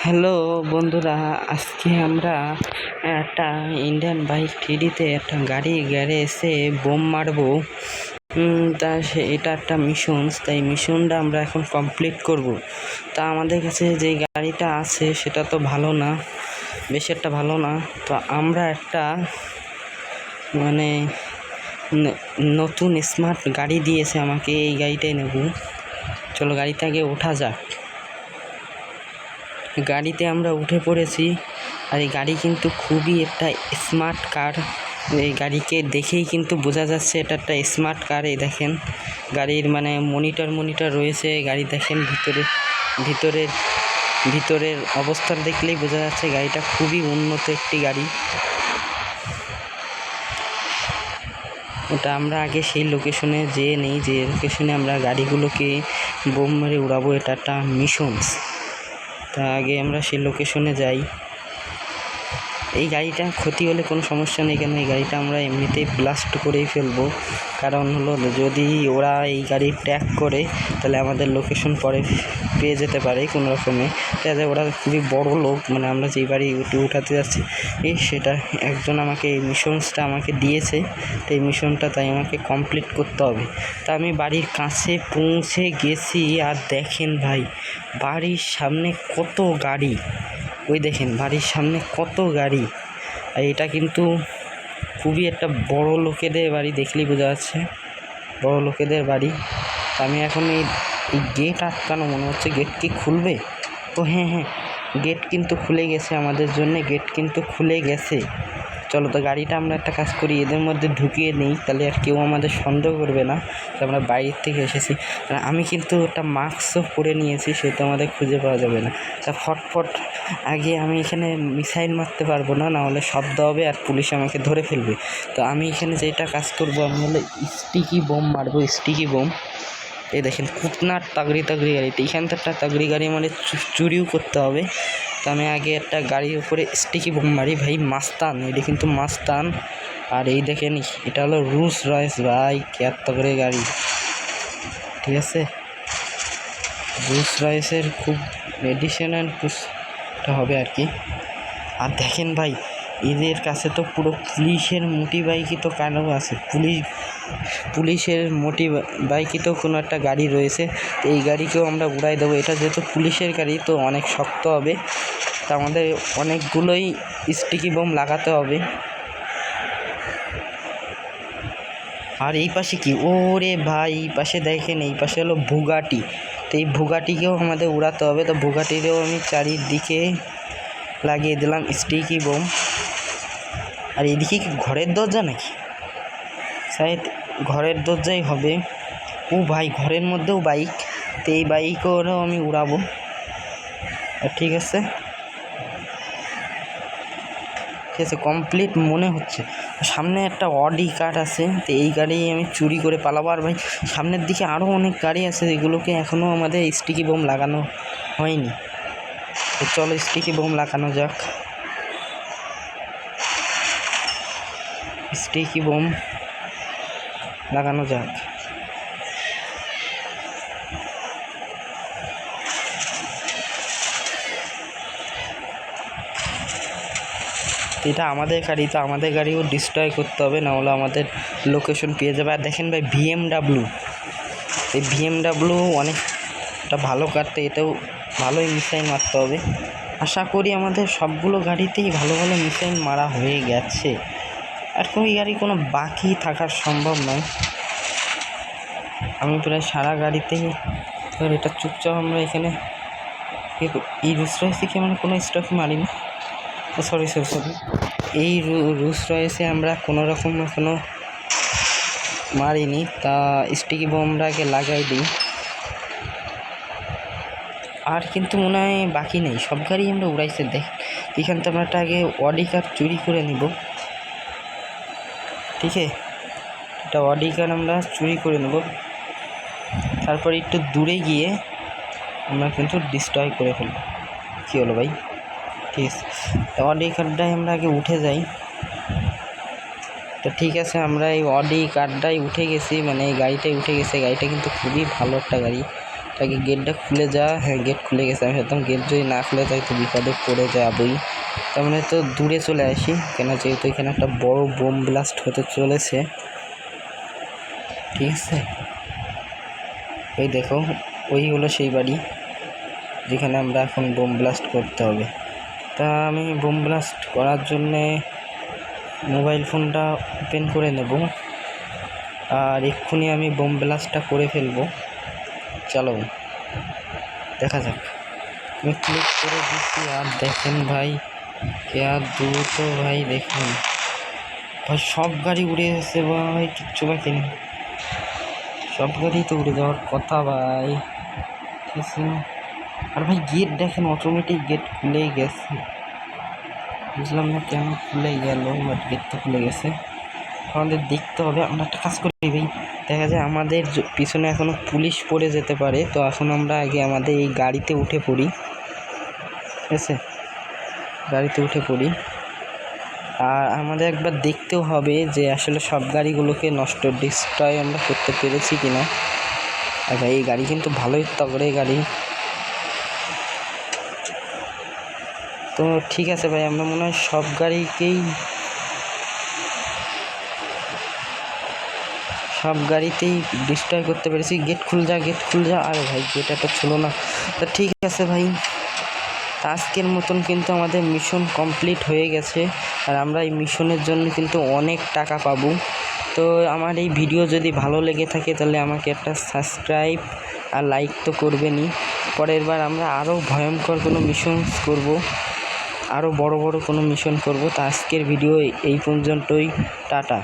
Hello বন্ধুরা, আজকে আমরা একটা ইন্ডিয়ান বাইক থ্রিডিতে একটা গাড়ি গ্যারেজে বোম মারবো। এটা একটা মিশন, তাই মিশনটা আমরা এখন কমপ্লিট করব। তা আমাদের কাছে যে গাড়িটা আছে সেটা তো ভালো না, বেশ একটা ভালো না। তো আমরা একটা মানে নতুন স্মার্ট গাড়ি দিয়েছে আমাকে, এই গাড়িটাই নেব। চলো গাড়িতে আগে ওঠা যাক। গাড়িতে আমরা উঠে পড়েছি, আর এই গাড়ি কিন্তু খুবই একটা স্মার্ট কার। এই গাড়িকে দেখেই কিন্তু বোঝা যাচ্ছে এটা একটা স্মার্ট কার। এই দেখেন গাড়ির মনিটর রয়েছে। গাড়ি দেখেন ভিতরের অবস্থা দেখলেই বোঝা যাচ্ছে গাড়িটা খুবই উন্নত একটি গাড়ি। ওটা আমরা আগে সেই লোকেশনে যেয়ে নেই, যে লোকেশনে আমরা গাড়িগুলোকে বোম মেরে উড়াবো। এটা একটা মিশন। তা আগে আমরা সেই লোকেশনে যাই। এই গাড়িটা ক্ষতি হলে কোনো সমস্যা নেই, কেন এই গাড়িটা আমরা এমনিতেই ব্লাস্ট করেই ফেলবো। কারণ হলো যদি ওরা এই গাড়ি ট্র্যাক করে তাহলে আমাদের লোকেশন পরে পেয়ে যেতে পারে কোনো রকমে। তাহলে ওরা খুবই বড় লোক, আমরা যেই বাড়ি উঠাতে যাচ্ছি সেটা একজন আমাকে এই মিশনসটা আমাকে দিয়েছে। তো এই মিশনটা তাই আমাকে কমপ্লিট করতে হবে। তা আমি বাড়ির কাছে পৌঁছে গেছি, আর দেখেন ভাই বাড়ির সামনে কত গাড়ি। ওই দেখেন বাড়ির সামনে কত গাড়ি। আর এটা কিন্তু খুবই একটা বড় লোকেদের বাড়ি, দেখলেই বোঝা যাচ্ছে বড় লোকেদের বাড়ি। আমি এখন এই গেট আটকানো মনে হচ্ছে। গেট কি খুলবে? ও হ্যাঁ, গেট কিন্তু খুলে গেছে আমাদের জন্য, গেট কিন্তু খুলে গেছে। চলো তো গাড়িটা আমরা একটা কাজ করি, এদের মধ্যে ঢুকিয়ে নিই, তাহলে আর কেউ আমাদের সন্দেহ করবে না যে আমরা বাইরের থেকে এসেছি। আমি কিন্তু একটা মাস্কও পরে নিয়েছি, সেটা আমাদের খুঁজে পাওয়া যাবে না। তা ফটফট আগে আমি এখানে মিসাইল মারতে পারবো না, নাহলে শব্দ হবে আর পুলিশ আমাকে ধরে ফেলবে। তো আমি এখানে যেটা কাজ করবো, আমি হলো স্টিকি বোম মারবো, স্টিকি বোম। এই দেখেন কুতনার তাগড়ি গাড়ি, এইখান থেকে একটা তাগড়ি গাড়ি চুরিও করতে হবে। তো আমি আগে একটা গাড়ির উপরে স্টিকি বোম মারি। ভাই মাস্তান, এটা কিন্তু মাস্তান। আর এই দেখেন এটা হলো রোলস রয়েস। ভাই ক্যাত তাগড়ি গাড়ি, ঠিক আছে। রোলস রয়েসের খুব এডিশনাল এটা হবে আর কি। আর দেখেন ভাই এদের কাছে তো পুরো পুলিশের মোটি বাইকই তো কারো আছে, পুলিশের মোটি বাইকই তো কোনো একটা গাড়ি রয়েছে। তো এই গাড়িকেও আমরা উড়াই দেবো। এটা যেহেতু পুলিশের গাড়ি তো অনেক শক্ত হবে, তা আমাদের অনেকগুলোই স্টিকি বোম লাগাতে হবে। আর এই পাশে কি, ওরে ভাই এই পাশে দেখেন, এই পাশে হলো বুগাটি। তো এই বুগাটিকেও আমাদের উড়াতে হবে। তো বুগাটিরও আমি চারিদিকে লাগিয়ে দিলাম স্টিকি বোম। আর এদিকে কি ঘরের দরজা নাকি? শায়দ ঘরের দরজাই হবে। ও ভাই ঘরের মধ্যেও বাইক, তো এই বাইকও আমি উড়াবো। ঠিক আছে কমপ্লিট মনে হচ্ছে। সামনে একটা অডি কার আছে, তো এই গাড়ি আমি চুরি করে পালাবো। আর ভাই সামনের দিকে আরও অনেক গাড়ি আছে, এগুলোকে এখনও আমাদের স্টিকি বোম লাগানো হয়নি। তো চলো স্টিকি বোম লাগানো যাক। স্টিকি বোম লাগানো যাক। এটা আমাদের গাড়ি, তো আমাদের গাড়িও ডিস্ট্রয় করতে হবে, নাহলে আমাদের লোকেশন পেয়ে যাবে। আর দেখেন ভাই বিএমডাব্লিউ, এই বিএমডাব্লিউ অনেকটা ভালো কার, তো এটাও ভালোই মিসাইল মারতে হবে। আশা করি আমাদের সবগুলো গাড়িতেই ভালো মিসাইল মারা হয়ে গেছে, আর কোনো গাড়ি কোনো বাকি থাকার সম্ভব নয়। আমি প্রায় সারা গাড়িতেই এটা চুপচাপ আমরা এখানে এই রুলস রয়েছে কি কোনো স্টক মারিনি। সরি এই রুলস রয়েছে আমরা কোনো রকম এখনো মারিনি। তা স্টিকি বোমটাকে লাগাই দিই। আর কিন্তু মনে হয় বাকি নেই, সব গাড়ি আমরা উড়াইছে। দেখ এখান থেকে আমরা আগে অডি কার চুরি করে নিব। ঠিক আছে, এটা অডি কার আমরা চুরি করে নেব, তারপর একটু দূরে গিয়ে আমরা কিন্তু ডিস্ট্রয় করে ফেলব। কী হলো ভাই? ঠিক আছে, অডি কারটাই আমরা আগে উঠে যাই। তো ঠিক আছে, আমরা এই অডি কারটাই উঠে গেছি, এই গাড়িটাই উঠে গেছে। গাড়িটা কিন্তু খুবই ভালো একটা গাড়ি। তো আগে গেটটা খুলে যা। হ্যাঁ, গেট খুলে গেছে। আমি ভাবতাম গেট যদি না খুলে যায় তো বিপদে পড়ে যাবই। তার মানে তো দূরে চলে আসি, কেন যেহেতু এখানে একটা বড় বোম ব্লাস্ট হতে চলেছে। ঠিক আছে, ওই দেখো, ওই হলো সেই বাড়ি যেখানে আমরা এখন বোম ব্লাস্ট করতে হবে। তা আমি বোম ব্লাস্ট করার জন্যে মোবাইল ফোনটা ওপেন করে নেব, আর এক্ষুনি আমি বোম ব্লাস্টটা করে ফেলবো। চলো দেখা যাক। আমি ক্লিক করে দিচ্ছি, আর দেখেন ভাই আর দ্রুত ভাই দেখুন ভাই, সব গাড়ি উড়ে গেছে ভাই, কিচ্ছু বাকি নেই। সব গাড়ি তো উড়ে যাওয়ার কথা ভাই। ঠিক আছে, আর ভাই গেট দেখেন, অটোমেটিক গেট খুলেই গেছে। বুঝলাম না কেন খুলে গেল, বাট গেট তো খুলে গেছে। আমাদের দেখতে হবে, আমরা একটা কাজ করি ভাই, দেখা যায় আমাদের পিছনে এখনও পুলিশ পড়ে যেতে পারে। তো এখন আমরা আগে আমাদের এই গাড়িতে উঠে পড়ি। ঠিক আছে, গাড়িতে উঠে পড়ি। আর আমাদের একবার দেখতেও হবে যে আসলে সব গাড়িগুলোকে ডিস্ট্রয় আমরা করতে পেরেছি কিনা। আর ভাই এই গাড়ি কিন্তু ভালোই তগড়ে গাড়ি। তো ঠিক আছে ভাই, আমরা মনে হয় সব গাড়িতেই ডিস্ট্রয় করতে পেরেছি। গেট খুল যা, গেট খুল যা। আরে ভাই গেট একটা ছিল না। তা ঠিক আছে ভাই, আজকের মতন কিন্তু আমাদের মিশন কমপ্লিট হয়ে গেছে। আর আমরা এই মিশনের জন্য কিন্তু অনেক টাকা পাবো। তো আমার এই ভিডিও যদি ভালো লেগে থাকে তাহলে আমাকে একটা সাবস্ক্রাইব আর লাইক তো করবেনই। পরের বার আমরা আরও ভয়ঙ্কর কোনো মিশন করব, আরও বড় বড় কোনো মিশন করব। তো আজকের ভিডিও এই পর্যন্তই, টাটা।